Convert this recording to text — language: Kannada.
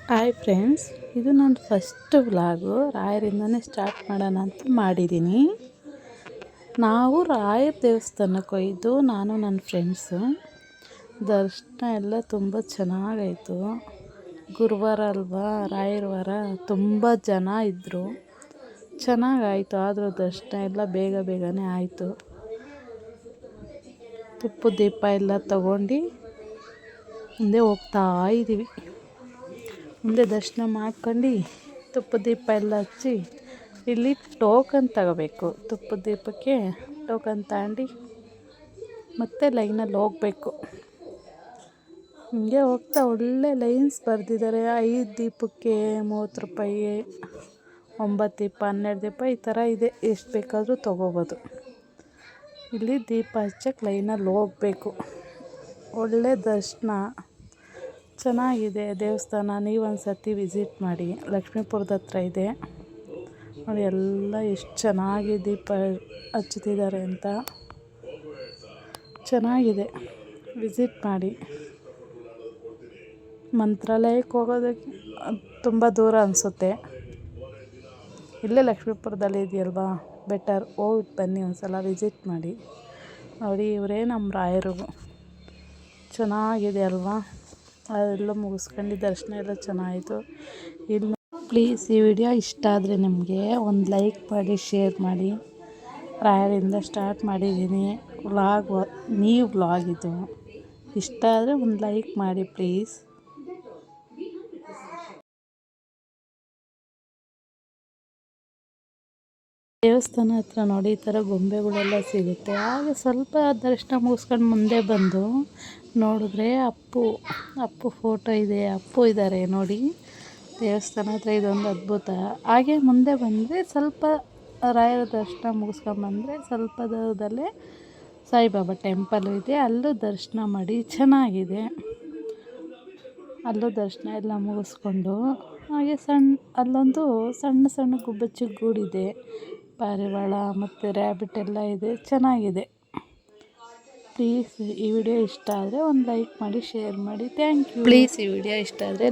ಹಾಯ್ ಫ್ರೆಂಡ್ಸ್, ಇದು ನನ್ನ ಫಸ್ಟ್ ವ್ಲಾಗು. ರಾಯರಿಂದನೇ ಸ್ಟಾರ್ಟ್ ಮಾಡೋಣ ಅಂತ ಮಾಡಿದ್ದೀನಿ. ನಾವು ರಾಯರ ದೇವಸ್ಥಾನಕ್ಕೆ ಹೋಯ್ದು, ನಾನು ನನ್ನ ಫ್ರೆಂಡ್ಸು. ದರ್ಶನ ಎಲ್ಲ ತುಂಬ ಚೆನ್ನಾಗಾಯಿತು. ಗುರುವಾರ ಅಲ್ವಾ, ರಾಯರ ವಾರ, ತುಂಬ ಜನ ಇದ್ದರು. ಚೆನ್ನಾಗಾಯಿತು. ಆದರೂ ದರ್ಶನ ಎಲ್ಲ ಬೇಗನೆ ಆಯಿತು. ತುಪ್ಪದ ದೀಪ ಎಲ್ಲ ತಗೊಂಡು ಮುಂದೆ ಹೋಗ್ತಾ ಇದ್ದೀವಿ. ಮುಂದೆ ದರ್ಶನ ಮಾಡ್ಕೊಂಡು ತುಪ್ಪದ ದೀಪ ಎಲ್ಲ ಹಚ್ಚಿ ಇಲ್ಲಿ ಟೋಕನ್ ತಗೋಬೇಕು. ತುಪ್ಪದ ದೀಪಕ್ಕೆ ಟೋಕನ್ ತಗೊಂಡು ಮತ್ತೆ ಲೈನಲ್ಲಿ ಹೋಗಬೇಕು. ಹಿಂಗೆ ಹೋಗ್ತಾ ಒಳ್ಳೆ ಲೈನ್ಸ್ ಬರೆದಿದ್ದಾರೆ. 5 ದೀಪಕ್ಕೆ 30 ರೂಪಾಯಿ, 9 ದೀಪ, 12 ದೀಪ ಈ ಥರ ಇದೆ. ಎಷ್ಟು ಬೇಕಾದರೂ ತೊಗೋಬೋದು. ಇಲ್ಲಿ ದೀಪ ಹಚ್ಚಕ್ಕೆ ಲೈನಲ್ಲಿ ಹೋಗಬೇಕು. ಒಳ್ಳೆ ದರ್ಶನ ಚೆನ್ನಾಗಿದೆ ದೇವಸ್ಥಾನ. ನೀವೊಂದು ಸರ್ತಿ ವಿಸಿಟ್ ಮಾಡಿ. ಲಕ್ಷ್ಮೀಪುರದ ಹತ್ರ ಇದೆ ನೋಡಿ. ಎಲ್ಲ ಎಷ್ಟು ಚೆನ್ನಾಗಿ ದೀಪ ಹಚ್ಚುತ್ತಿದ್ದಾರೆ ಅಂತ. ಚೆನ್ನಾಗಿದೆ, ವಿಸಿಟ್ ಮಾಡಿ. ಮಂತ್ರಾಲಯಕ್ಕೆ ಹೋಗೋದಕ್ಕೆ ತುಂಬ ದೂರ ಅನಿಸುತ್ತೆ. ಇಲ್ಲೇ ಲಕ್ಷ್ಮೀಪುರದಲ್ಲಿ ಇದೆಯಲ್ವಾ, ಬೆಟರ್. ಹೋಗಿ ಬನ್ನಿ, ಒಂದು ಸಲ ವಿಸಿಟ್ ಮಾಡಿ. ನೋಡಿ, ಇವರೇ ನಮ್ಮ ರಾಯರು. ಚೆನ್ನಾಗಿದೆ ಅಲ್ವಾ. ಅದೆಲ್ಲ ಮುಗಿಸ್ಕೊಂಡು ದರ್ಶನ ಎಲ್ಲ ಚೆನ್ನಾಯಿತು. ಇಲ್ಲಿ ಪ್ಲೀಸ್, ಈ ವಿಡಿಯೋ ಇಷ್ಟ ಆದರೆ ನಿಮಗೆ ಒಂದು ಲೈಕ್ ಮಾಡಿ, ಶೇರ್ ಮಾಡಿ. ರಾಯರಿಂದ ಸ್ಟಾರ್ಟ್ ಮಾಡಿದ್ದೀನಿ ವ್ಲಾಗ್ ಇದು. ಇಷ್ಟ ಆದರೆ ಒಂದು ಲೈಕ್ ಮಾಡಿ ಪ್ಲೀಸ್. ದೇವಸ್ಥಾನ ಹತ್ರ ನೋಡಿ, ಈ ಥರ ಗೊಂಬೆಗಳೆಲ್ಲ ಸಿಗುತ್ತೆ. ಹಾಗೆ ಸ್ವಲ್ಪ ದರ್ಶನ ಮುಗಿಸ್ಕೊಂಡು ಮುಂದೆ ಬಂದು ನೋಡಿದ್ರೆ ಅಪ್ಪು ಫೋಟೋ ಇದೆ. ಅಪ್ಪು ಇದ್ದಾರೆ ನೋಡಿ. ದೇವಸ್ಥಾನ ಹತ್ರ ಇದೊಂದು ಅದ್ಭುತ. ಹಾಗೆ ಮುಂದೆ ಬಂದರೆ ಸ್ವಲ್ಪ ರಾಯರ ದರ್ಶನ ಮುಗಿಸ್ಕೊಂಬಂದರೆ ಸ್ವಲ್ಪ ದೂರದಲ್ಲೇ ಸಾಯಿಬಾಬಾ ಟೆಂಪಲ್ ಇದೆ. ಅಲ್ಲೂ ದರ್ಶನ ಮಾಡಿ, ಚೆನ್ನಾಗಿದೆ. ಅಲ್ಲೂ ದರ್ಶನ ಎಲ್ಲ ಮುಗಿಸ್ಕೊಂಡು ಹಾಗೆ ಅಲ್ಲೊಂದು ಸಣ್ಣ ಗುಬ್ಬಚ್ಚಿ ಗೂಡಿದೆ. ಪಾರಿವಾಳ ಮತ್ತು ರ್ಯಾಬಿಟ್ ಎಲ್ಲ ಇದೆ, ಚೆನ್ನಾಗಿದೆ. ಪ್ಲೀಸ್, ಈ ವಿಡಿಯೋ ಇಷ್ಟ ಆದರೆ ಒಂದು ಲೈಕ್ ಮಾಡಿ, ಶೇರ್ ಮಾಡಿ. Thank you. ಪ್ಲೀಸ್, ಈ ವಿಡಿಯೋ ಇಷ್ಟ ಆದರೆ